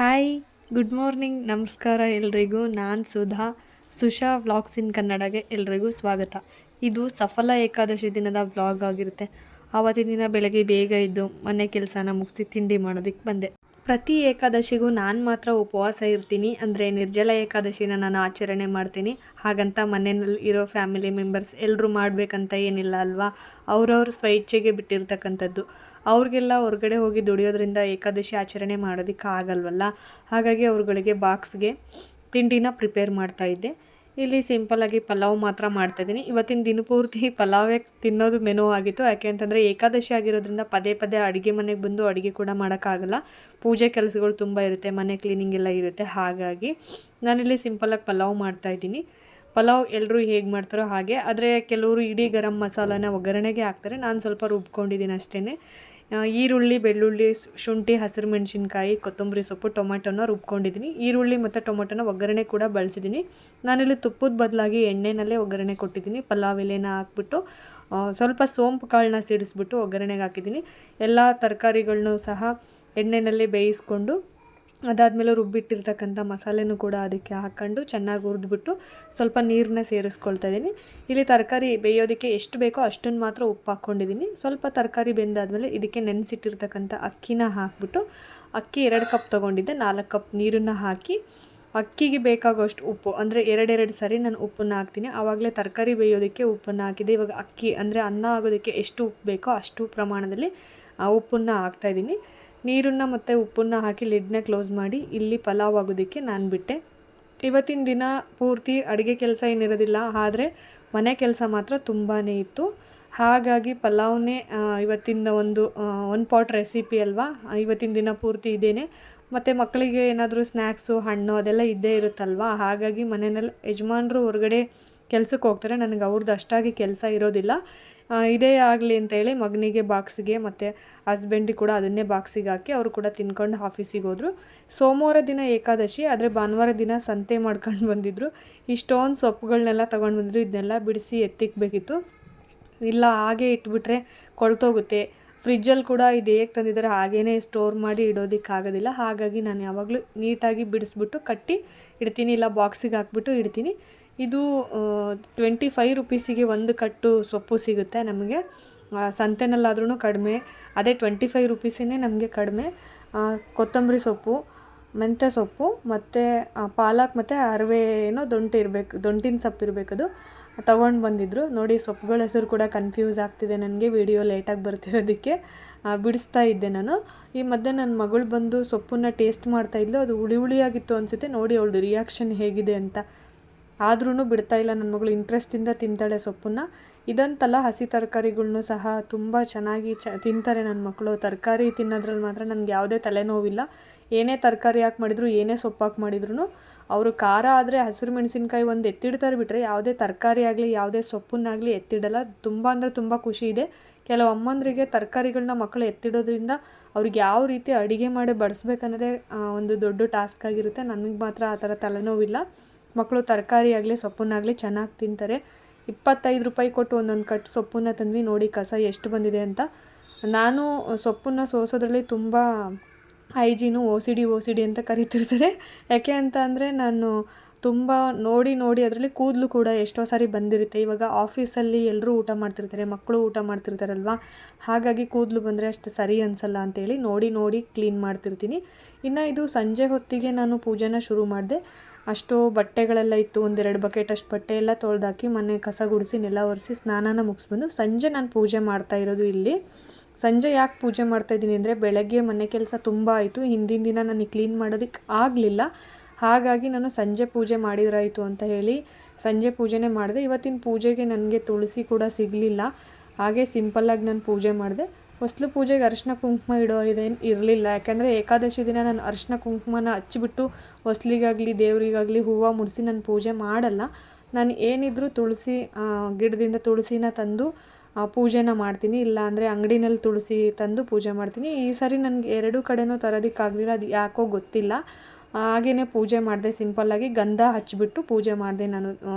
Hi, good morning, ನಮಸ್ಕಾರ ಎಲ್ರಿಗೂ. ನಾನು ಸುಶಾ ವ್ಲಾಗ್ಸ್ ಇನ್ ಕನ್ನಡಗೆ ಎಲ್ರಿಗೂ ಸ್ವಾಗತ. ಇದು ಸಫಲ ಏಕಾದಶಿ ದಿನದ ವ್ಲಾಗ್ ಆಗಿರುತ್ತೆ. ಆವತ್ತಿನ ದಿನ ಬೆಳಗ್ಗೆ ಬೇಗ ಇದ್ದು ಮನೆ ಕೆಲಸನ ಮುಗಿಸಿ ತಿಂಡಿ ಮಾಡೋದಕ್ಕೆ ಬಂದೆ. ಪ್ರತಿ ಏಕಾದಶಿಗೂ ನಾನು ಮಾತ್ರ ಉಪವಾಸ ಇರ್ತೀನಿ, ಅಂದರೆ ನಿರ್ಜಲ ಏಕಾದಶಿನ ನಾನು ಆಚರಣೆ ಮಾಡ್ತೀನಿ. ಹಾಗಂತ ಮನೆಯಲ್ಲಿ ಇರೋ ಫ್ಯಾಮಿಲಿ ಮೆಂಬರ್ಸ್ ಎಲ್ಲರೂ ಮಾಡಬೇಕಂತ ಏನಿಲ್ಲ ಅಲ್ವಾ. ಅವ್ರವ್ರ ಸ್ವಇಚ್ಛೆಗೆ ಬಿಟ್ಟಿರ್ತಕ್ಕಂಥದ್ದು. ಅವ್ರಿಗೆಲ್ಲ ಹೊರಗಡೆ ಹೋಗಿ ದುಡಿಯೋದ್ರಿಂದ ಏಕಾದಶಿ ಆಚರಣೆ ಮಾಡೋದಕ್ಕೆ ಆಗಲ್ವಲ್ಲ. ಹಾಗಾಗಿ ಅವ್ರುಗಳಿಗೆ ಬಾಕ್ಸ್ಗೆ ತಿಂಡಿನ ಪ್ರಿಪೇರ್ ಮಾಡ್ತಾಯಿದ್ದೆ. ಇಲ್ಲಿ ಸಿಂಪಲ್ಲಾಗಿ ಪಲಾವ್ ಮಾತ್ರ ಮಾಡ್ತಾಯಿದ್ದೀನಿ. ಇವತ್ತಿನ ದಿನಪೂರ್ತಿ ಪಲಾವೇ ತಿನ್ನೋದು ಮೆನು ಆಗಿತ್ತು. ಯಾಕೆ ಅಂತಂದರೆ ಏಕಾದಶಿ ಆಗಿರೋದ್ರಿಂದ ಪದೇ ಪದೇ ಅಡುಗೆ ಮನೆಗೆ ಬಂದು ಅಡುಗೆ ಕೂಡ ಮಾಡೋಕ್ಕಾಗಲ್ಲ. ಪೂಜೆ ಕೆಲಸಗಳು ತುಂಬ ಇರುತ್ತೆ, ಮನೆ ಕ್ಲೀನಿಂಗ್ ಎಲ್ಲ ಇರುತ್ತೆ. ಹಾಗಾಗಿ ನಾನಿಲ್ಲಿ ಸಿಂಪಲ್ಲಾಗಿ ಪಲಾವ್ ಮಾಡ್ತಾಯಿದ್ದೀನಿ. ಪಲಾವ್ ಎಲ್ಲರೂ ಹೇಗೆ ಮಾಡ್ತಾರೋ ಹಾಗೆ, ಆದರೆ ಕೆಲವರು ಇಡೀ ಗರಂ ಮಸಾಲಾನ ಒಗ್ಗರಣೆಗೆ ಹಾಕ್ತಾರೆ. ನಾನು ಸ್ವಲ್ಪ ರುಬ್ಕೊಂಡಿದ್ದೀನಿ ಅಷ್ಟೇ. ಈರುಳ್ಳಿ, ಬೆಳ್ಳುಳ್ಳಿ, ಶುಂಠಿ, ಹಸಿರು ಮೆಣಸಿನ್ಕಾಯಿ, ಕೊತ್ತಂಬರಿ ಸೊಪ್ಪು, ಟೊಮೆಟೊನ ರುಬ್ಕೊಂಡಿದ್ದೀನಿ. ಈರುಳ್ಳಿ ಮತ್ತು ಟೊಮೆಟೊನ ಒಗ್ಗರಣೆ ಕೂಡ ಬಳಸಿದ್ದೀನಿ. ನಾನಿಲ್ಲಿ ತುಪ್ಪದ ಬದಲಾಗಿ ಎಣ್ಣೆನಲ್ಲೇ ಒಗ್ಗರಣೆ ಕೊಟ್ಟಿದ್ದೀನಿ. ಪಲಾವ್ ಎಲೆನ ಹಾಕ್ಬಿಟ್ಟು ಸ್ವಲ್ಪ ಸೋಂಪು ಕಾಳನ್ನ ಸಿಡಿಸ್ಬಿಟ್ಟು ಒಗ್ಗರಣೆಗೆ ಹಾಕಿದ್ದೀನಿ. ಎಲ್ಲ ತರಕಾರಿಗಳನ್ನೂ ಸಹ ಎಣ್ಣೆನಲ್ಲೇ ಬೇಯಿಸ್ಕೊಂಡು ಅದಾದಮೇಲೆ ರುಬ್ಬಿಟ್ಟಿರ್ತಕ್ಕಂಥ ಮಸಾಲೆನೂ ಕೂಡ ಅದಕ್ಕೆ ಹಾಕ್ಕೊಂಡು ಚೆನ್ನಾಗಿ ಹುರಿದ್ಬಿಟ್ಟು ಸ್ವಲ್ಪ ನೀರನ್ನ ಸೇರಿಸ್ಕೊಳ್ತಾ ಇದ್ದೀನಿ. ಇಲ್ಲಿ ತರಕಾರಿ ಬೇಯೋದಕ್ಕೆ ಎಷ್ಟು ಬೇಕೋ ಅಷ್ಟನ್ನು ಮಾತ್ರ ಉಪ್ಪು ಹಾಕ್ಕೊಂಡಿದ್ದೀನಿ. ಸ್ವಲ್ಪ ತರಕಾರಿ ಬೆಂದಾದಮೇಲೆ ಇದಕ್ಕೆ ನೆನೆಸಿಟ್ಟಿರ್ತಕ್ಕಂಥ ಅಕ್ಕಿನ ಹಾಕ್ಬಿಟ್ಟು, ಅಕ್ಕಿ 2 ಕಪ್ ತೊಗೊಂಡಿದ್ದೆ, 4 ಕಪ್ ನೀರನ್ನು ಹಾಕಿ ಅಕ್ಕಿಗೆ ಬೇಕಾಗೋಷ್ಟು ಉಪ್ಪು, ಅಂದರೆ 2 ಸರಿ ನಾನು ಉಪ್ಪನ್ನು ಹಾಕ್ತೀನಿ. ಆವಾಗಲೇ ತರಕಾರಿ ಬೇಯೋದಕ್ಕೆ ಉಪ್ಪನ್ನು ಹಾಕಿದೆ. ಇವಾಗ ಅಕ್ಕಿ ಅಂದರೆ ಅನ್ನ ಆಗೋದಕ್ಕೆ ಎಷ್ಟು ಉಪ್ಪು ಬೇಕೋ ಅಷ್ಟು ಪ್ರಮಾಣದಲ್ಲಿ ಉಪ್ಪನ್ನು ಹಾಕ್ತಾಯಿದ್ದೀನಿ. ನೀರನ್ನು ಮತ್ತು ಉಪ್ಪನ್ನು ಹಾಕಿ ಲಿಡ್ನ ಕ್ಲೋಸ್ ಮಾಡಿ ಇಲ್ಲಿ ಪಲಾವ್ ಆಗೋದಕ್ಕೆ ನಾನು ಬಿಟ್ಟೆ. ಇವತ್ತಿನ ದಿನ ಪೂರ್ತಿ ಅಡುಗೆ ಕೆಲಸ ಏನಿರೋದಿಲ್ಲ, ಆದರೆ ಮನೆ ಕೆಲಸ ಮಾತ್ರ ತುಂಬಾ ಇತ್ತು. ಹಾಗಾಗಿ ಪಲಾವ್ನೇ ಇವತ್ತಿನ ಒಂದು ಪಾಟ್ ರೆಸಿಪಿ ಅಲ್ವಾ. ಇವತ್ತಿನ ದಿನ ಪೂರ್ತಿ ಇದೇನೆ. ಮತ್ತು ಮಕ್ಕಳಿಗೆ ಏನಾದರೂ ಸ್ನ್ಯಾಕ್ಸು, ಹಣ್ಣು ಅದೆಲ್ಲ ಇದ್ದೇ ಇರುತ್ತಲ್ವ. ಹಾಗಾಗಿ ಮನೆಯಲ್ಲಿ ಯಜಮಾನರು ಹೊರಗಡೆ ಕೆಲ್ಸಕ್ಕೆ ಹೋಗ್ತಾರೆ. ನನಗೆ ಅವ್ರದ್ದು ಅಷ್ಟಾಗಿ ಕೆಲಸ ಇರೋದಿಲ್ಲ. ಇದೇ ಆಗಲಿ ಅಂತೇಳಿ ಮಗನಿಗೆ ಬಾಕ್ಸಿಗೆ ಮತ್ತು ಹಸ್ಬೆಂಡಿಗೆ ಕೂಡ ಅದನ್ನೇ ಬಾಕ್ಸಿಗೆ ಹಾಕಿ ಅವರು ಕೂಡ ತಿನ್ಕೊಂಡು ಆಫೀಸಿಗೆ ಹೋದರು. ಸೋಮವಾರ ದಿನ ಏಕಾದಶಿ, ಆದರೆ ಭಾನುವಾರ ದಿನ ಸಂತೆ ಮಾಡ್ಕೊಂಡು ಬಂದಿದ್ದರು. ಇಷ್ಟೊಂದು ಸೊಪ್ಪುಗಳನ್ನೆಲ್ಲ ತೊಗೊಂಡು ಬಂದಿದ್ರು. ಇದನ್ನೆಲ್ಲ ಬಿಡಿಸಿ ಎತ್ತಿಕ್ಬೇಕಿತ್ತು. ಇಲ್ಲ ಹಾಗೆ ಇಟ್ಬಿಟ್ರೆ ಕೊಳ್ತೋಗುತ್ತೆ. ಫ್ರಿಜ್ಜಲ್ಲಿ ಕೂಡ ಇದು ಹೇಗೆ ತಂದಿದ್ದಾರೆ ಹಾಗೇ ಸ್ಟೋರ್ ಮಾಡಿ ಇಡೋದಕ್ಕಾಗೋದಿಲ್ಲ. ಹಾಗಾಗಿ ನಾನು ಯಾವಾಗಲೂ ನೀಟಾಗಿ ಬಿಡಿಸ್ಬಿಟ್ಟು ಕಟ್ಟಿ ಇಡ್ತೀನಿ, ಇಲ್ಲ ಬಾಕ್ಸಿಗೆ ಹಾಕ್ಬಿಟ್ಟು ಇಡ್ತೀನಿ. ಇದು 25 ರುಪೀಸಿಗೆ ಒಂದು ಕಟ್ಟು ಸೊಪ್ಪು ಸಿಗುತ್ತೆ ನಮಗೆ. ಸಂತೆನಲ್ಲಾದ್ರೂ ಕಡಿಮೆ, ಅದೇ 25 ರುಪೀಸೇ ನಮಗೆ ಕಡಿಮೆ. ಕೊತ್ತಂಬರಿ ಸೊಪ್ಪು, ಮೆಂತ್ಯ ಸೊಪ್ಪು ಮತ್ತು ಪಾಲಕ್ ಮತ್ತು ಅರಿವೆನೋ ದೊಂಟಿನ ಸೊಪ್ಪು ಇರಬೇಕದು ತೊಗೊಂಡು ಬಂದಿದ್ದರು. ನೋಡಿ, ಸೊಪ್ಪುಗಳ ಹೆಸರು ಕೂಡ ಕನ್ಫ್ಯೂಸ್ ಆಗ್ತಿದೆ ನನಗೆ, ವಿಡಿಯೋ ಲೇಟಾಗಿ ಬರ್ತಿರೋದಕ್ಕೆ. ಬಿಡಿಸ್ತಾ ಇದ್ದೆ ನಾನು. ಈ ಮಧ್ಯೆ ನನ್ನ ಮಗಳು ಬಂದು ಸೊಪ್ಪನ್ನು ಟೇಸ್ಟ್ ಮಾಡ್ತಾಯಿದ್ಲು. ಅದು ಹುಳಿ ಹುಳಿಯಾಗಿತ್ತು ಅನಿಸುತ್ತೆ. ನೋಡಿ ಅವಳದು ರಿಯಾಕ್ಷನ್ ಹೇಗಿದೆ ಅಂತ. ಆದ್ರೂ ಬಿಡ್ತಾಯಿಲ್ಲ ನನ್ನ ಮಗಳು, ಇಂಟ್ರೆಸ್ಟಿಂದ ತಿಂತಾಳೆ ಸೊಪ್ಪನ್ನು. ಇದಂತಲ್ಲ, ಹಸಿ ತರಕಾರಿಗಳ್ನೂ ಸಹ ತುಂಬ ಚೆನ್ನಾಗಿ ತಿಂತಾರೆ ನನ್ನ ಮಕ್ಕಳು. ತರಕಾರಿ ತಿನ್ನೋದ್ರಲ್ಲಿ ಮಾತ್ರ ನನಗೆ ಯಾವುದೇ ತಲೆನೋವಿಲ್ಲ. ಏನೇ ತರಕಾರಿ ಹಾಕಿ ಮಾಡಿದ್ರು, ಏನೇ ಸೊಪ್ಪು ಹಾಕಿ ಮಾಡಿದ್ರು ಅವರು ಖಾರ ಆದರೆ ಹಸಿರು ಮೆಣಸಿನ್ಕಾಯಿ ಒಂದು ಎತ್ತಿಡ್ತಾರೆ ಬಿಟ್ಟರೆ ಯಾವುದೇ ತರಕಾರಿ ಆಗಲಿ ಯಾವುದೇ ಸೊಪ್ಪನ್ನಾಗಲಿ ಎತ್ತಿಡಲ್ಲ. ತುಂಬ ಅಂದರೆ ತುಂಬ ಖುಷಿ ಇದೆ. ಕೆಲವು ಅಮ್ಮಂದರಿಗೆ ತರಕಾರಿಗಳನ್ನ ಮಕ್ಕಳು ಎತ್ತಿಡೋದ್ರಿಂದ ಅವ್ರಿಗೆ ಯಾವ ರೀತಿ ಅಡುಗೆ ಮಾಡಿ ಬಡಿಸ್ಬೇಕನ್ನೋದೇ ಒಂದು ದೊಡ್ಡ ಟಾಸ್ಕ್ ಆಗಿರುತ್ತೆ. ನನಗೆ ಮಾತ್ರ ಆ ಥರ ತಲೆನೋವಿಲ್ಲ. ಮಕ್ಕಳು ತರಕಾರಿ ಆಗಲಿ ಸೊಪ್ಪನ್ನಾಗಲಿ ಚೆನ್ನಾಗಿ ತಿಂತಾರೆ. 25 ರೂಪಾಯಿ ಕೊಟ್ಟು ಒಂದೊಂದು ಕಟ್ ಸೊಪ್ಪನ್ನು ತಂದ್ವಿ. ನೋಡಿ ಕಸ ಎಷ್ಟು ಬಂದಿದೆ ಅಂತ. ನಾನು ಸೊಪ್ಪನ್ನು ಸೋಸೋದ್ರಲ್ಲಿ ತುಂಬ ಹೈಜೀನು, ಓ ಸಿ ಡಿ ಅಂತ ಕರಿತಿರ್ತಾರೆ. ಯಾಕೆ ಅಂತ ಅಂದರೆ ನಾನು ತುಂಬ ನೋಡಿ ಅದರಲ್ಲಿ ಕೂದಲು ಕೂಡ ಎಷ್ಟೋ ಸಾರಿ ಬಂದಿರುತ್ತೆ. ಇವಾಗ ಆಫೀಸಲ್ಲಿ ಎಲ್ಲರೂ ಊಟ ಮಾಡ್ತಿರ್ತಾರೆ, ಮಕ್ಕಳು ಊಟ ಮಾಡ್ತಿರ್ತಾರಲ್ವ. ಹಾಗಾಗಿ ಕೂದಲು ಬಂದರೆ ಅಷ್ಟು ಸರಿ ಅನಿಸಲ್ಲ ಅಂತೇಳಿ ನೋಡಿ ಕ್ಲೀನ್ ಮಾಡ್ತಿರ್ತೀನಿ. ಇನ್ನು ಇದು ಸಂಜೆ ಹೊತ್ತಿಗೆ ನಾನು ಪೂಜೆನ ಶುರು ಮಾಡಿದೆ. ಅಷ್ಟು ಬಟ್ಟೆಗಳೆಲ್ಲ ಇತ್ತು, 1-2 ಬಕೆಟ್ ಅಷ್ಟು ಬಟ್ಟೆ ಎಲ್ಲ ತೊಳೆದಾಕಿ ಮನೆ ಕಸ ಗುಡಿಸಿ ನೆಲ ಒರೆಸಿ ಸ್ನಾನನ ಮುಗಿಸ್ಬಂದು ಸಂಜೆ ನಾನು ಪೂಜೆ ಮಾಡ್ತಾ ಇರೋದು ಇಲ್ಲಿ. ಸಂಜೆ ಯಾಕೆ ಪೂಜೆ ಮಾಡ್ತಾಯಿದ್ದೀನಿ ಅಂದರೆ, ಬೆಳಗ್ಗೆ ಮನೆ ಕೆಲಸ ತುಂಬ ಆಯಿತು. ಹಿಂದಿನ ದಿನ ನನಗೆ ಕ್ಲೀನ್ ಮಾಡೋದಕ್ಕೆ ಆಗಲಿಲ್ಲ. ಹಾಗಾಗಿ ನಾನು ಸಂಜೆ ಪೂಜೆ ಮಾಡಿದ್ರಾಯಿತು ಅಂತ ಹೇಳಿ ಸಂಜೆ ಪೂಜೆನೇ ಮಾಡಿದೆ. ಇವತ್ತಿನ ಪೂಜೆಗೆ ನನಗೆ ತುಳಸಿ ಕೂಡ ಸಿಗಲಿಲ್ಲ. ಹಾಗೆ ಸಿಂಪಲ್ಲಾಗಿ ನಾನು ಪೂಜೆ ಮಾಡಿದೆ. ಹೊಸ್ಲು ಪೂಜೆಗೆ ಅರಿಶಿನ ಕುಂಕುಮ ಇದೇನು ಇರಲಿಲ್ಲ. ಯಾಕೆಂದರೆ ಏಕಾದಶಿ ದಿನ ನಾನು ಅರಿಶಿನ ಕುಂಕುಮನ ಹಚ್ಚಿಬಿಟ್ಟು ಹೊಸ್ಲಿಗಾಗಲಿ ದೇವರಿಗಾಗಲಿ ಹೂವು ಮುಡಿಸಿ ನಾನು ಪೂಜೆ ಮಾಡಲ್ಲ. ನಾನು ಏನಿದ್ರೂ ತುಳಸಿ ಗಿಡದಿಂದ ತುಳಸಿನ ತಂದು ಪೂಜೆನ ಮಾಡ್ತೀನಿ. ಇಲ್ಲಾಂದರೆ ಅಂಗಡಿನಲ್ಲಿ ತುಳಸಿ ತಂದು ಪೂಜೆ ಮಾಡ್ತೀನಿ. ಈ ಸಾರಿ ನನಗೆ ಎರಡೂ ಕಡೆನೂ ತರೋದಕ್ಕಾಗಲಿಲ್ಲ, ಅದು ಯಾಕೋ ಗೊತ್ತಿಲ್ಲ. ಹಾಗೆಯೇ ಪೂಜೆ ಮಾಡಿದೆ ಸಿಂಪಲ್ಲಾಗಿ. ಗಂಧ ಹಚ್ಚಿಬಿಟ್ಟು ಪೂಜೆ ಮಾಡಿದೆ ನಾನು.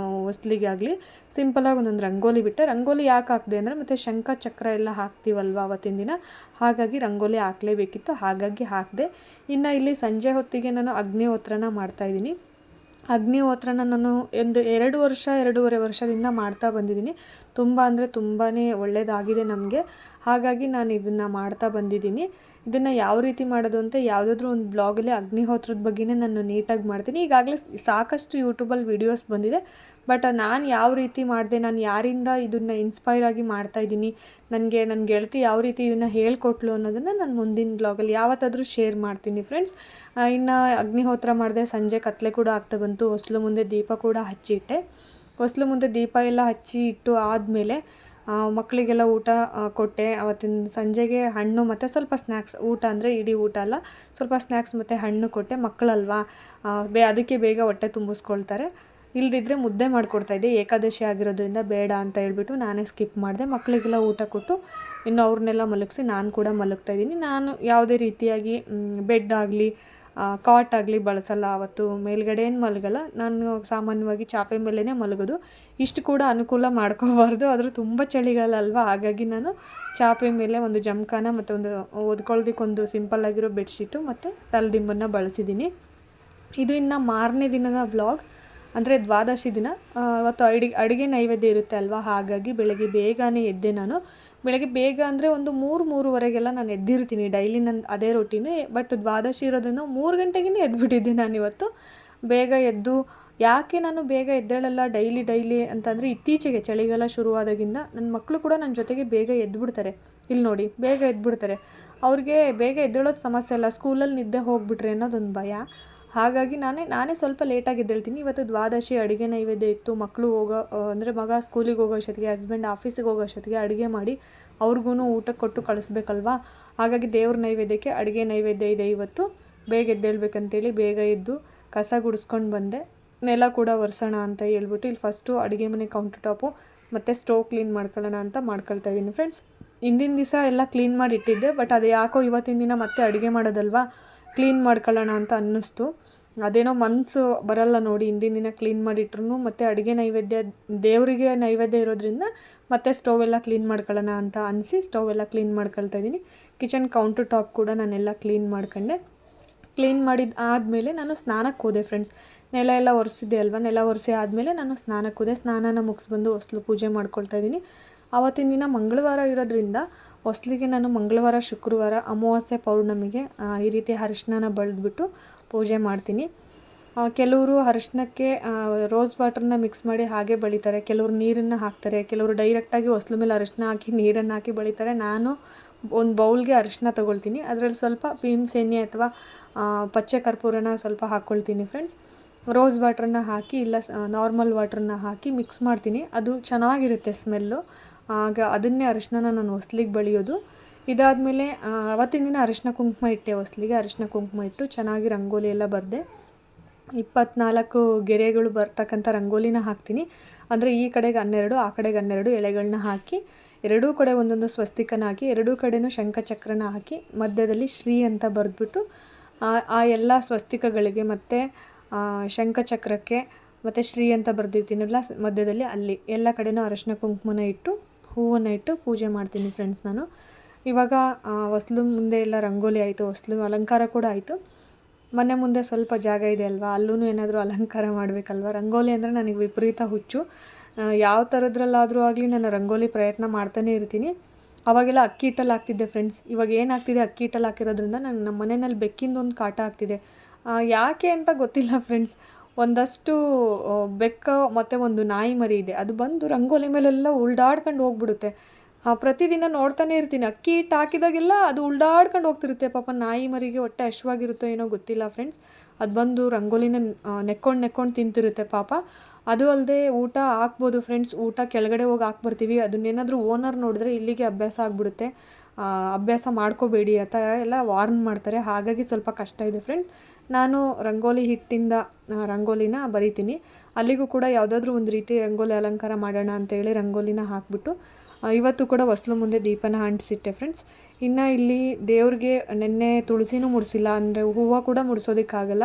ಹೊಸ್ಲಿಗಾಗಲಿ ಸಿಂಪಲ್ಲಾಗಿ ಒಂದೊಂದು ರಂಗೋಲಿ ಬಿಟ್ಟೆ. ರಂಗೋಲಿ ಯಾಕೆ ಹಾಕಿದೆ ಅಂದರೆ ಮತ್ತು ಶಂಖ ಚಕ್ರ ಎಲ್ಲ ಹಾಕ್ತೀವಲ್ವ ಅವತ್ತಿನ ದಿನ, ಹಾಗಾಗಿ ರಂಗೋಲಿ ಹಾಕಲೇಬೇಕಿತ್ತು, ಹಾಗಾಗಿ ಹಾಕಿದೆ. ಇನ್ನು ಇಲ್ಲಿ ಸಂಜೆ ಹೊತ್ತಿಗೆ ನಾನು ಅಗ್ನಿಹೋತ್ರನ ಮಾಡ್ತಾಯಿದ್ದೀನಿ. ಅಗ್ನಿಹೋತ್ರನ ನಾನು 2 ವರ್ಷ 2.5 ವರ್ಷದಿಂದ ಮಾಡ್ತಾ ಬಂದಿದ್ದೀನಿ. ತುಂಬ ಅಂದರೆ ತುಂಬಾ ಒಳ್ಳೆಯದಾಗಿದೆ ನಮಗೆ. ಹಾಗಾಗಿ ನಾನು ಇದನ್ನು ಮಾಡ್ತಾ ಬಂದಿದ್ದೀನಿ. ಇದನ್ನು ಯಾವ ರೀತಿ ಮಾಡೋದು ಅಂತ ಯಾವುದಾದ್ರೂ ಒಂದು ಬ್ಲಾಗಲ್ಲಿ ಅಗ್ನಿಹೋತ್ರದ ಬಗ್ಗೆನೇ ನಾನು ನೀಟಾಗಿ ಮಾಡ್ತೀನಿ. ಈಗಾಗಲೇ ಸಾಕಷ್ಟು ಯೂಟ್ಯೂಬಲ್ಲಿ ವೀಡಿಯೋಸ್ ಬಂದಿದೆ. ಬಟ್ ನಾನು ಯಾವ ರೀತಿ ಮಾಡಿದೆ, ನಾನು ಯಾರಿಂದ ಇದನ್ನು ಇನ್ಸ್ಪೈರ್ ಆಗಿ ಮಾಡ್ತಾಯಿದ್ದೀನಿ, ನನಗೆ ನನ್ನ ಗೆಳತಿ ಯಾವ ರೀತಿ ಇದನ್ನು ಹೇಳ್ಕೊಟ್ಲು ಅನ್ನೋದನ್ನು ನಾನು ಮುಂದಿನ ಬ್ಲಾಗಲ್ಲಿ ಯಾವತ್ತಾದರೂ ಶೇರ್ ಮಾಡ್ತೀನಿ ಫ್ರೆಂಡ್ಸ್. ಇನ್ನು ಅಗ್ನಿಹೋತ್ರ ಮಾಡಿದೆ. ಸಂಜೆ ಕತ್ತಲೆ ಕೂಡ ಆಗ್ತಾ ಬಂತು. ಹೊಸ್ಲು ಮುಂದೆ ದೀಪ ಕೂಡ ಹಚ್ಚಿಟ್ಟೆ. ಹೊಸ್ಲು ಮುಂದೆ ದೀಪ ಎಲ್ಲ ಹಚ್ಚಿ ಇಟ್ಟು ಆದಮೇಲೆ ಮಕ್ಕಳಿಗೆಲ್ಲ ಊಟ ಕೊಟ್ಟೆ. ಅವತ್ತಿನ ಸಂಜೆಗೆ ಹಣ್ಣು ಮತ್ತು ಸ್ವಲ್ಪ ಸ್ನ್ಯಾಕ್ಸ್, ಊಟ ಅಂದರೆ ಇಡೀ ಊಟ ಅಲ್ಲ, ಸ್ವಲ್ಪ ಸ್ನ್ಯಾಕ್ಸ್ ಮತ್ತು ಹಣ್ಣು ಕೊಟ್ಟೆ. ಮಕ್ಕಳಲ್ವಾ, ಅದಕ್ಕೆ ಬೇಗ ಹೊಟ್ಟೆ ತುಂಬಿಸ್ಕೊಳ್ತಾರೆ. ಇಲ್ದಿದ್ರೆ ಮುದ್ದೆ ಮಾಡಿಕೊಡ್ತಾಯಿದ್ದೆ. ಏಕಾದಶಿ ಆಗಿರೋದ್ರಿಂದ ಬೇಡ ಅಂತ ಹೇಳ್ಬಿಟ್ಟು ನಾನೇ ಸ್ಕಿಪ್ ಮಾಡಿದೆ. ಮಕ್ಕಳಿಗೆಲ್ಲ ಊಟ ಕೊಟ್ಟು ಇನ್ನು ಅವ್ರನ್ನೆಲ್ಲ ಮಲಗಿಸಿ ನಾನು ಕೂಡ ಮಲಗ್ತಾಯಿದ್ದೀನಿ. ನಾನು ಯಾವುದೇ ರೀತಿಯಾಗಿ ಬೆಡ್ ಆಗಲಿ ಕಾಟ್ ಆಗಲಿ ಬಳಸಲ್ಲ. ಅವತ್ತು ಮೇಲ್ಗಡೆ ಏನು ಮಲಗಲ್ಲ, ನಾನು ಸಾಮಾನ್ಯವಾಗಿ ಚಾಪೆ ಮೇಲೇ ಮಲಗೋದು. ಇಷ್ಟು ಕೂಡ ಅನುಕೂಲ ಮಾಡ್ಕೋಬಾರ್ದು, ಆದರೂ ತುಂಬ ಚಳಿಗಾಲ ಅಲ್ವಾ, ಹಾಗಾಗಿ ನಾನು ಚಾಪೆ ಮೇಲೆ ಒಂದು ಜಮಖಾನ ಮತ್ತು ಒಂದು ಓದ್ಕೊಳ್ಳೋದಕ್ಕೊಂದು ಸಿಂಪಲ್ಲಾಗಿರೋ ಬೆಡ್ಶೀಟು ಮತ್ತು ತಲೆದಿಂಬನ್ನು ಬಳಸಿದ್ದೀನಿ. ಇದು ಇನ್ನು ಮಾರನೇ ದಿನದ ವ್ಲಾಗ್, ಅಂದರೆ ದ್ವಾದಶಿ ದಿನ. ಅವತ್ತು ಅಡುಗೆ ನೈವೇದ್ಯ ಇರುತ್ತೆ ಅಲ್ವಾ, ಹಾಗಾಗಿ ಬೆಳಗ್ಗೆ ಬೇಗನೆ ಎದ್ದೆ ನಾನು. ಬೆಳಗ್ಗೆ ಬೇಗ ಅಂದರೆ ಒಂದು 3-3:30ಗೆಲ್ಲ ನಾನು ಎದ್ದಿರ್ತೀನಿ. ಡೈಲಿ ನನ್ನ ಅದೇ ರೊಟೀನು. ಬಟ್ ದ್ವಾದಶಿ ಇರೋದ್ರಿಂದ 3 ಗಂಟೆಗೇ ಎದ್ಬಿಟ್ಟಿದ್ದೆ ನಾನಿವತ್ತು. ಬೇಗ ಎದ್ದು, ಯಾಕೆ ನಾನು ಬೇಗ ಎದ್ದೇಳಲ್ಲ ಡೈಲಿ ಅಂತಂದರೆ, ಇತ್ತೀಚೆಗೆ ಚಳಿಗಾಲ ಶುರುವಾದಾಗಿಂದ ನನ್ನ ಮಕ್ಕಳು ಕೂಡ ನನ್ನ ಜೊತೆಗೆ ಬೇಗ ಎದ್ಬಿಡ್ತಾರೆ. ಇಲ್ಲಿ ನೋಡಿ, ಬೇಗ ಎದ್ಬಿಡ್ತಾರೆ. ಅವ್ರಿಗೆ ಬೇಗ ಎದ್ದೇಳೋದು ಸಮಸ್ಯೆ ಅಲ್ಲ, ಸ್ಕೂಲಲ್ಲಿ ನಿದ್ದೆ ಹೋಗ್ಬಿಟ್ರೆ ಅನ್ನೋದೊಂದು ಭಯ. ಹಾಗಾಗಿ ನಾನೇ ಸ್ವಲ್ಪ ಲೇಟಾಗಿ ಎದ್ದೇಳ್ತೀನಿ. ಇವತ್ತು ದ್ವಾದಶಿ ಅಡುಗೆ ನೈವೇದ್ಯ ಇತ್ತು. ಮಕ್ಕಳು ಅಂದರೆ ಮಗ ಸ್ಕೂಲಿಗೆ ಹೋಗೋ ಅಷ್ಟೊತ್ತಿಗೆ, ಹಸ್ಬೆಂಡ್ ಆಫೀಸಿಗೆ ಹೋಗೋ ಅಷ್ಟೊತ್ತಿಗೆ ಅಡುಗೆ ಮಾಡಿ ಅವ್ರಿಗೂ ಊಟಕ್ಕೆ ಕೊಟ್ಟು ಕಳಿಸ್ಬೇಕಲ್ವಾ. ಹಾಗಾಗಿ ದೇವ್ರ ನೈವೇದ್ಯಕ್ಕೆ ಅಡುಗೆ ನೈವೇದ್ಯ ಇದೆ ಇವತ್ತು. ಬೇಗ ಎದ್ದೇಳ್ಬೇಕಂತೇಳಿ ಬೇಗ ಎದ್ದು ಕಸ ಗುಡಿಸ್ಕೊಂಡು ಬಂದೆ. ನೆಲ ಕೂಡ ಒರೆಸೋಣ ಅಂತ ಹೇಳ್ಬಿಟ್ಟು ಇಲ್ಲಿ ಫಸ್ಟು ಅಡುಗೆ ಮನೆ ಕೌಂಟರ್ ಟಾಪು ಮತ್ತು ಸ್ಟೋವ್ ಕ್ಲೀನ್ ಮಾಡ್ಕೊಳ್ಳೋಣ ಅಂತ ಮಾಡ್ಕೊಳ್ತಾ ಇದ್ದೀನಿ ಫ್ರೆಂಡ್ಸ್. ಹಿಂದಿನ ದಿವಸ ಎಲ್ಲ ಕ್ಲೀನ್ ಮಾಡಿ ಇಟ್ಟಿದ್ದೆ. ಬಟ್ ಅದು ಯಾಕೋ ಇವತ್ತಿನ ದಿನ ಮತ್ತೆ ಅಡುಗೆ ಮಾಡೋದಲ್ವಾ, ಕ್ಲೀನ್ ಮಾಡ್ಕೊಳ್ಳೋಣ ಅಂತ ಅನ್ನಿಸ್ತು. ಅದೇನೋ ಮನಸ್ಸು ಬರಲ್ಲ ನೋಡಿ, ಹಿಂದಿನ ದಿನ ಕ್ಲೀನ್ ಮಾಡಿಟ್ರು. ಮತ್ತು ಅಡುಗೆ ನೈವೇದ್ಯ, ದೇವರಿಗೆ ನೈವೇದ್ಯ ಇರೋದ್ರಿಂದ ಮತ್ತೆ ಸ್ಟವ್ ಎಲ್ಲ ಕ್ಲೀನ್ ಮಾಡ್ಕೊಳ್ಳೋಣ ಅಂತ ಅನಿಸಿ ಸ್ಟವ್ ಎಲ್ಲ ಕ್ಲೀನ್ ಮಾಡ್ಕೊಳ್ತಾ ಇದ್ದೀನಿ. ಕಿಚನ್ ಕೌಂಟರ್ ಟಾಪ್ ಕೂಡ ನಾನೆಲ್ಲ ಕ್ಲೀನ್ ಮಾಡ್ಕೊಂಡೆ. ಕ್ಲೀನ್ ಮಾಡಿದ ಆದಮೇಲೆ ನಾನು ಸ್ನಾನಕ್ಕೆ ಹೋದೆ ಫ್ರೆಂಡ್ಸ್. ನೆಲ ಎಲ್ಲ ಒರೆಸಿದ್ದೆ ಅಲ್ವಾ, ನೆಲ ಒರೆಸಿ ಆದಮೇಲೆ ನಾನು ಸ್ನಾನಕ್ಕೆ ಹೋದೆ. ಸ್ನಾನನ ಮುಗಿಸ್ಬಂದು ಹೊಸ್ಲು ಪೂಜೆ ಮಾಡ್ಕೊಳ್ತಾ ಇದ್ದೀನಿ. ಆವತ್ತಿನ ದಿನ ಮಂಗಳವಾರ ಇರೋದ್ರಿಂದ ಹೊಸ್ಲಿಗೆ ನಾನು ಮಂಗಳವಾರ, ಶುಕ್ರವಾರ, ಅಮಾವಾಸ್ಯೆ, ಪೌರ್ಣಮಿಗೆ ಈ ರೀತಿ ಅರಿಶಿನ ಬಳಿದ್ಬಿಟ್ಟು ಪೂಜೆ ಮಾಡ್ತೀನಿ. ಕೆಲವರು ಅರಿಶಿನಕ್ಕೆ ರೋಸ್ ವಾಟರ್ನ ಮಿಕ್ಸ್ ಮಾಡಿ ಹಾಗೆ ಬಳಿತಾರೆ, ಕೆಲವರು ನೀರನ್ನು ಹಾಕ್ತಾರೆ, ಕೆಲವರು ಡೈರೆಕ್ಟಾಗಿ ಹೊಸ್ಲು ಮೇಲೆ ಅರಿಶಿನ ಹಾಕಿ ನೀರನ್ನು ಹಾಕಿ ಬಳಿತಾರೆ. ನಾನು ಒಂದು ಬೌಲ್ಗೆ ಅರಿಶಿನ ತೊಗೊಳ್ತೀನಿ, ಅದರಲ್ಲಿ ಸ್ವಲ್ಪ ಭೀಮ್ಸ್ ಎಣ್ಣೆ ಅಥವಾ ಪಚ್ಚೆ ಕರ್ಪೂರನ ಸ್ವಲ್ಪ ಹಾಕ್ಕೊಳ್ತೀನಿ ಫ್ರೆಂಡ್ಸ್. ರೋಸ್ ವಾಟ್ರನ್ನ ಹಾಕಿ ಇಲ್ಲ ನಾರ್ಮಲ್ ವಾಟ್ರನ್ನ ಹಾಕಿ ಮಿಕ್ಸ್ ಮಾಡ್ತೀನಿ. ಅದು ಚೆನ್ನಾಗಿರುತ್ತೆ ಸ್ಮೆಲ್ಲು. ಆಗ ಅದನ್ನೇ ಅರಿಶಿನ ನಾನು ಹೊಸ್ಲಿಗೆ ಬಳಿಯೋದು. ಇದಾದಮೇಲೆ ಅವತ್ತಿನ ದಿನ ಅರಿಶಿನ ಕುಂಕುಮ ಇಟ್ಟೆ. ಹೊಸ್ಲಿಗೆ ಅರಿಶಿನ ಕುಂಕುಮ ಇಟ್ಟು ಚೆನ್ನಾಗಿ ರಂಗೋಲಿ ಎಲ್ಲ ಬರೆದೆ. 24 ಗೆರೆಗಳು ಬರ್ತಕ್ಕಂಥ ರಂಗೋಲಿನ ಹಾಕ್ತೀನಿ. ಅಂದರೆ ಈ ಕಡೆಗೆ 12, ಆ ಕಡೆಗೆ 12 ಎಳೆಗಳನ್ನ ಹಾಕಿ, ಎರಡೂ ಕಡೆ ಒಂದೊಂದು ಸ್ವಸ್ತಿಕನ ಹಾಕಿ, ಎರಡೂ ಕಡೆನೂ ಶಂಖಚಕ್ರನ ಹಾಕಿ, ಮಧ್ಯದಲ್ಲಿ ಶ್ರೀ ಅಂತ ಬರೆದ್ಬಿಟ್ಟು ಆ ಎಲ್ಲ ಸ್ವಸ್ತಿಕಗಳಿಗೆ ಮತ್ತು ಶಂಖಚಕ್ರಕ್ಕೆ ಮತ್ತು ಶ್ರೀ ಅಂತ ಬರೆದಿರ್ತೀನಲ್ಲ ಮಧ್ಯದಲ್ಲಿ, ಅಲ್ಲಿ ಎಲ್ಲ ಕಡೆನೂ ಅರಿಶಿನ ಕುಂಕುಮನ ಇಟ್ಟು ಹೂವನ್ನು ಇಟ್ಟು ಪೂಜೆ ಮಾಡ್ತೀನಿ ಫ್ರೆಂಡ್ಸ್ ನಾನು. ಇವಾಗ ಹೊಸ್ಲು ಮುಂದೆ ಎಲ್ಲ ರಂಗೋಲಿ ಆಯಿತು, ಹೊಸ್ಲು ಅಲಂಕಾರ ಕೂಡ ಆಯಿತು. ಮನೆ ಮುಂದೆ ಸ್ವಲ್ಪ ಜಾಗ ಇದೆ ಅಲ್ವಾ, ಅಲ್ಲೂ ಏನಾದರೂ ಅಲಂಕಾರ ಮಾಡಬೇಕಲ್ವ. ರಂಗೋಲಿ ಅಂದರೆ ನನಗೆ ವಿಪರೀತ ಹುಚ್ಚು. ಯಾವ ಥರದ್ರಲ್ಲಾದರೂ ಆಗಲಿ ನಾನು ರಂಗೋಲಿ ಪ್ರಯತ್ನ ಮಾಡ್ತಾನೆ ಇರ್ತೀನಿ. ಅವಾಗೆಲ್ಲ ಅಕ್ಕಿ ಹಿಟ್ಟಲ್ಲಿ ಹಾಕ್ತಿದ್ದೆ ಫ್ರೆಂಡ್ಸ್. ಇವಾಗ ಏನಾಗ್ತಿದೆ, ಅಕ್ಕಿ ಹಿಟ್ಟಲ್ಲಿ ಹಾಕಿರೋದ್ರಿಂದ ನಮ್ಮ ಮನೆಯಲ್ಲಿ ಬೆಕ್ಕಿಂದು ಒಂದು ಕಾಟ ಆಗ್ತಿದೆ. ಯಾಕೆ ಅಂತ ಗೊತ್ತಿಲ್ಲ ಫ್ರೆಂಡ್ಸ್. ಒಂದಷ್ಟು ಬೆಕ್ಕು ಮತ್ತು ಒಂದು ನಾಯಿ ಮರಿ ಇದೆ, ಅದು ಬಂದು ರಂಗೋಲಿ ಮೇಲೆಲ್ಲ ಉಲ್ಡಾಡ್ಕೊಂಡು ಹೋಗ್ಬಿಡುತ್ತೆ. ಪ್ರತಿದಿನ ನೋಡ್ತಾನೆ ಇರ್ತೀನಿ, ಅಕ್ಕಿ ಹಿಟ್ಟು ಹಾಕಿದಾಗೆಲ್ಲ ಅದು ಉಲ್ಡಾಡ್ಕೊಂಡು ಹೋಗ್ತಿರುತ್ತೆ. ಪಾಪ ನಾಯಿ ಮರಿಗೆ ಹೊಟ್ಟೆ ಹಶ್ವಾಗಿರುತ್ತೋ ಏನೋ ಗೊತ್ತಿಲ್ಲ ಫ್ರೆಂಡ್ಸ್. ಅದು ಬಂದು ರಂಗೋಲಿನ ನೆಕ್ಕೊಂಡು ತಿಂತಿರುತ್ತೆ ಪಾಪ. ಅದು ಅಲ್ಲದೆ ಊಟ ಹಾಕ್ಬೋದು ಫ್ರೆಂಡ್ಸ್, ಊಟ ಕೆಳಗಡೆ ಹೋಗಿ ಹಾಕ್ಬರ್ತೀವಿ. ಅದನ್ನೇನಾದರೂ ಓನರ್ ನೋಡಿದ್ರೆ ಇಲ್ಲಿಗೆ ಅಭ್ಯಾಸ ಆಗಿಬಿಡುತ್ತೆ, ಅಭ್ಯಾಸ ಮಾಡ್ಕೋಬೇಡಿ ಅಂತ ಎಲ್ಲ ವಾರ್ನ್ ಮಾಡ್ತಾರೆ. ಹಾಗಾಗಿ ಸ್ವಲ್ಪ ಕಷ್ಟ ಇದೆ ಫ್ರೆಂಡ್ಸ್. ನಾನು ರಂಗೋಲಿ ಹಿಟ್ಟಿಂದ ರಂಗೋಲಿನ ಬರಿತೀನಿ. ಅಲ್ಲಿಗೂ ಕೂಡ ಯಾವುದಾದ್ರೂ ಒಂದು ರೀತಿ ರಂಗೋಲಿ ಅಲಂಕಾರ ಮಾಡೋಣ ಅಂತೇಳಿ ರಂಗೋಲಿನ ಹಾಕ್ಬಿಟ್ಟು ಇವತ್ತು ಕೂಡ ಹೊಸ್ಲು ಮುಂದೆ ದೀಪನ ಅಂಟಿಸಿಟ್ಟೆ ಫ್ರೆಂಡ್ಸ್. ಇನ್ನು ಇಲ್ಲಿ ದೇವ್ರಿಗೆ ನೆನ್ನೆ ತುಳಸಿನೂ ಮುಡಿಸಿಲ್ಲ, ಅಂದರೆ ಹೂವು ಕೂಡ ಮುಡಿಸೋದಕ್ಕಾಗಲ್ಲ.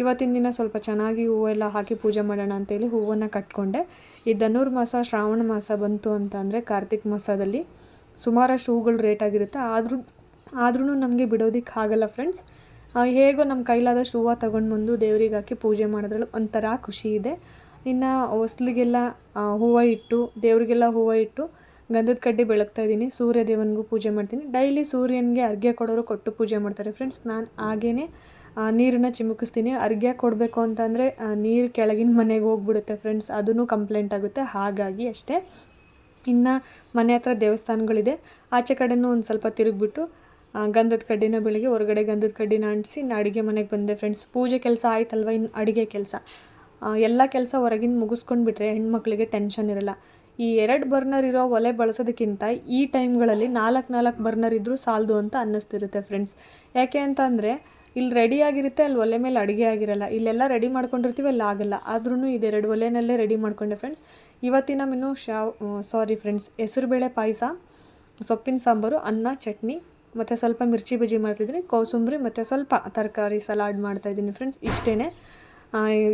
ಇವತ್ತಿನ ದಿನ ಸ್ವಲ್ಪ ಚೆನ್ನಾಗಿ ಹೂವೆಲ್ಲ ಹಾಕಿ ಪೂಜೆ ಮಾಡೋಣ ಅಂತೇಳಿ ಹೂವನ್ನು ಕಟ್ಕೊಂಡೆ. ಈ ಧನುರ್ಮಾಸ ಶ್ರಾವಣ ಮಾಸ ಬಂತು ಅಂತ ಅಂದರೆ ಕಾರ್ತಿಕ್ ಮಾಸದಲ್ಲಿ ಸುಮಾರಷ್ಟು ಹೂಗಳು ರೇಟ್ ಆಗಿರುತ್ತೆ. ಆದ್ರೂ ನಮಗೆ ಬಿಡೋದಕ್ಕೆ ಆಗಲ್ಲ ಫ್ರೆಂಡ್ಸ್. ಹೇಗೋ ನಮ್ಮ ಕೈಲಾದಷ್ಟು ಹೂವು ತೊಗೊಂಡು ಬಂದು ದೇವ್ರಿಗೆ ಹಾಕಿ ಪೂಜೆ ಮಾಡೋದ್ರಲ್ಲಿ ಒಂಥರ ಖುಷಿ ಇದೆ. ಇನ್ನು ಹೊಸ್ಲಿಗೆಲ್ಲ ಹೂವು ಇಟ್ಟು ದೇವ್ರಿಗೆಲ್ಲ ಹೂವು ಇಟ್ಟು ಗಂಧದ ಕಡ್ಡಿ ಬೆಳಗ್ತಾ ಇದ್ದೀನಿ. ಸೂರ್ಯ ದೇವನಿಗೂ ಪೂಜೆ ಮಾಡ್ತೀನಿ. ಡೈಲಿ ಸೂರ್ಯನಿಗೆ ಅರ್ಘ್ಯ ಕೊಡೋರು ಕೊಟ್ಟು ಪೂಜೆ ಮಾಡ್ತಾರೆ ಫ್ರೆಂಡ್ಸ್. ನಾನು ಹಾಗೇ ನೀರನ್ನು ಚಿಮುಕಿಸ್ತೀನಿ. ಅರ್ಘ್ಯ ಕೊಡಬೇಕು ಅಂತಂದರೆ ನೀರು ಕೆಳಗಿನ ಮನೆಗೆ ಹೋಗ್ಬಿಡುತ್ತೆ ಫ್ರೆಂಡ್ಸ್, ಅದೂ ಕಂಪ್ಲೇಂಟ್ ಆಗುತ್ತೆ. ಹಾಗಾಗಿ ಅಷ್ಟೇ. ಇನ್ನು ಮನೆ ಹತ್ರ ದೇವಸ್ಥಾನಗಳಿದೆ, ಆಚೆ ಕಡೆನೂ ಒಂದು ಸ್ವಲ್ಪ ತಿರುಗಿಬಿಟ್ಟು ಗಂಧದ ಕಡ್ಡಿನ ಬೆಳಿಗ್ಗೆ ಹೊರಗಡೆ ಗಂಧದ ಕಡ್ಡಿನ ಅಂಟಿಸಿ ಇನ್ನು ಅಡುಗೆ ಮನೆಗೆ ಬಂದೆ ಫ್ರೆಂಡ್ಸ್. ಪೂಜೆ ಕೆಲಸ ಆಯ್ತಲ್ವ, ಇನ್ನು ಅಡುಗೆ ಕೆಲಸ ಎಲ್ಲ ಕೆಲಸ ಹೊರಗಿನ ಮುಗಿಸ್ಕೊಂಡ್ಬಿಟ್ರೆ ಹೆಣ್ಮಕ್ಳಿಗೆ ಟೆನ್ಷನ್ ಇರೋಲ್ಲ. ಈ 2 ಬರ್ನರ್ ಇರೋ ಒಲೆ ಬಳಸೋದಕ್ಕಿಂತ ಈ ಟೈಮ್ಗಳಲ್ಲಿ 4 ಬರ್ನರ್ ಇದ್ದರೂ ಸಾಲದು ಅಂತ ಅನ್ನಿಸ್ತಿರುತ್ತೆ ಫ್ರೆಂಡ್ಸ್. ಯಾಕೆ ಅಂತ ಅಂದರೆ ಇಲ್ಲಿ ರೆಡಿ ಆಗಿರುತ್ತೆ, ಅಲ್ಲಿ ಒಲೆ ಮೇಲೆ ಅಡುಗೆ ಆಗಿರಲ್ಲ. ಇಲ್ಲೆಲ್ಲ ರೆಡಿ ಮಾಡ್ಕೊಂಡಿರ್ತೀವಿ, ಅಲ್ಲಿ ಆಗಲ್ಲ. ಆದ್ರೂ ಇದು 2 ಒಲೆನಲ್ಲೇ ರೆಡಿ ಮಾಡ್ಕೊಂಡೆ ಫ್ರೆಂಡ್ಸ್. ಇವತ್ತಿನ ಮೆನು ಫ್ರೆಂಡ್ಸ್, ಹೆಸರುಬೇಳೆ ಪಾಯಸ, ಸೊಪ್ಪಿನ ಸಾಂಬಾರು, ಅನ್ನ, ಚಟ್ನಿ ಮತ್ತು ಸ್ವಲ್ಪ ಮಿರ್ಚಿ ಬಜ್ಜಿ ಮಾಡ್ತಿದ್ದೀನಿ, ಕೋಸಂಬರಿ ಮತ್ತು ಸ್ವಲ್ಪ ತರಕಾರಿ ಸಲಾಡ್ ಮಾಡ್ತಾಯಿದ್ದೀನಿ ಫ್ರೆಂಡ್ಸ್. ಇಷ್ಟೇ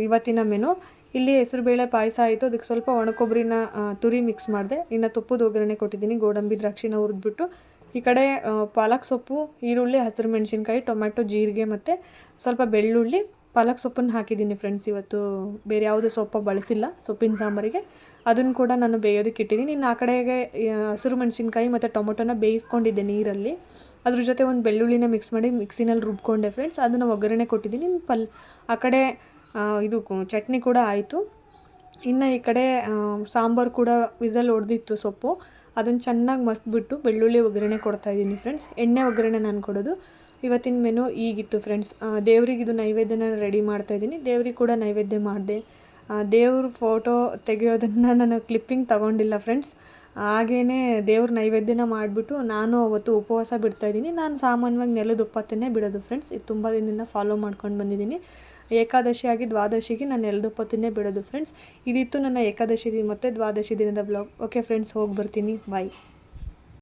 ಇವತ್ತಿನ ಮೆನು. ಇಲ್ಲಿ ಹೆಸರುಬೇಳೆ ಪಾಯಸ ಆಯಿತು, ಅದಕ್ಕೆ ಸ್ವಲ್ಪ ಒಣಕೊಬ್ಬರಿನ ತುರಿ ಮಿಕ್ಸ್ ಮಾಡಿದೆ. ಇನ್ನು ತುಪ್ಪದ ಒಗ್ಗರಣೆ ಕೊಟ್ಟಿದ್ದೀನಿ, ಗೋಡಂಬಿ ದ್ರಾಕ್ಷಿನ ಹುರಿದ್ಬಿಟ್ಟು. ಈ ಕಡೆ ಪಾಲಕ್ ಸೊಪ್ಪು, ಈರುಳ್ಳಿ, ಹಸಿರು ಮೆಣಸಿನ್ಕಾಯಿ, ಟೊಮೆಟೊ, ಜೀರಿಗೆ ಮತ್ತು ಸ್ವಲ್ಪ ಬೆಳ್ಳುಳ್ಳಿ, ಪಾಲಕ್ ಸೊಪ್ಪನ್ನು ಹಾಕಿದ್ದೀನಿ ಫ್ರೆಂಡ್ಸ್. ಇವತ್ತು ಬೇರೆ ಯಾವುದೇ ಸೊಪ್ಪು ಬಳಸಿಲ್ಲ ಸೊಪ್ಪಿನ ಸಾಂಬಾರಿಗೆ. ಅದನ್ನು ಕೂಡ ನಾನು ಬೇಯೋದಕ್ಕೆ ಇಟ್ಟಿದ್ದೀನಿ. ಇನ್ನು ಆ ಕಡೆಗೆ ಹಸಿರು ಮೆಣಸಿನ್ಕಾಯಿ ಮತ್ತು ಟೊಮೊಟೊನ ಬೇಯಿಸ್ಕೊಂಡಿದ್ದೆ ನೀರಲ್ಲಿ. ಅದ್ರ ಜೊತೆ ಒಂದು ಬೆಳ್ಳುಳ್ಳಿನ ಮಿಕ್ಸ್ ಮಾಡಿ ಮಿಕ್ಸಿನಲ್ಲಿ ರುಬ್ಕೊಂಡೆ ಫ್ರೆಂಡ್ಸ್. ಅದನ್ನು ಒಗ್ಗರಣೆ ಕೊಟ್ಟಿದ್ದೀನಿ. ಆ ಕಡೆ ಇದು ಚಟ್ನಿ ಕೂಡ ಆಯಿತು. ಇನ್ನು ಈ ಕಡೆ ಸಾಂಬಾರು ಕೂಡ ವಿಸಲ್ ಹೊಡೆದಿತ್ತು ಸೊಪ್ಪು, ಅದನ್ನು ಚೆನ್ನಾಗಿ ಮಸ್ತ್ಬಿಟ್ಟು ಬೆಳ್ಳುಳ್ಳಿ ಒಗ್ಗರಣೆ ಕೊಡ್ತಾಯಿದ್ದೀನಿ ಫ್ರೆಂಡ್ಸ್. ಎಣ್ಣೆ ಒಗ್ಗರಣೆ ನಾನು ಕೊಡೋದು. ಇವತ್ತಿನ ಮೆನು ಈಗಿತ್ತು ಫ್ರೆಂಡ್ಸ್. ದೇವ್ರಿಗೆ ಇದು ನೈವೇದ್ಯನ ರೆಡಿ ಮಾಡ್ತಾಯಿದ್ದೀನಿ. ದೇವ್ರಿಗೆ ಕೂಡ ನೈವೇದ್ಯ ಮಾಡಿದೆ. ದೇವ್ರ ಫೋಟೋ ತೆಗೆಯೋದನ್ನು ನಾನು ಕ್ಲಿಪ್ಪಿಂಗ್ ತೊಗೊಂಡಿಲ್ಲ ಫ್ರೆಂಡ್ಸ್. ಹಾಗೇ ದೇವ್ರ ನೈವೇದ್ಯನ ಮಾಡಿಬಿಟ್ಟು ನಾನು ಅವತ್ತು ಉಪವಾಸ ಬಿಡ್ತಾಯಿದ್ದೀನಿ. ನಾನು ಸಾಮಾನ್ಯವಾಗಿ ನೆಲದ ಉಪ್ಪತ್ತನ್ನೇ ಬಿಡೋದು ಫ್ರೆಂಡ್ಸ್. ಇದು ತುಂಬ ದಿನದಿಂದ ಫಾಲೋ ಮಾಡ್ಕೊಂಡು ಬಂದಿದ್ದೀನಿ. ಏಕಾದಶಿ ಆಗಿ ದ್ವಾದಶಿಗೆ ನಾನು ನೆಲದ ಉಪ್ಪತ್ತನ್ನೇ ಬಿಡೋದು ಫ್ರೆಂಡ್ಸ್. ಇದಿತ್ತು ನನ್ನ ಏಕಾದಶಿ ಮತ್ತು ದ್ವಾದಶಿ ದಿನದ ಬ್ಲಾಗ್. ಓಕೆ ಫ್ರೆಂಡ್ಸ್, ಹೋಗಿ ಬರ್ತೀನಿ. ಬಾಯ್.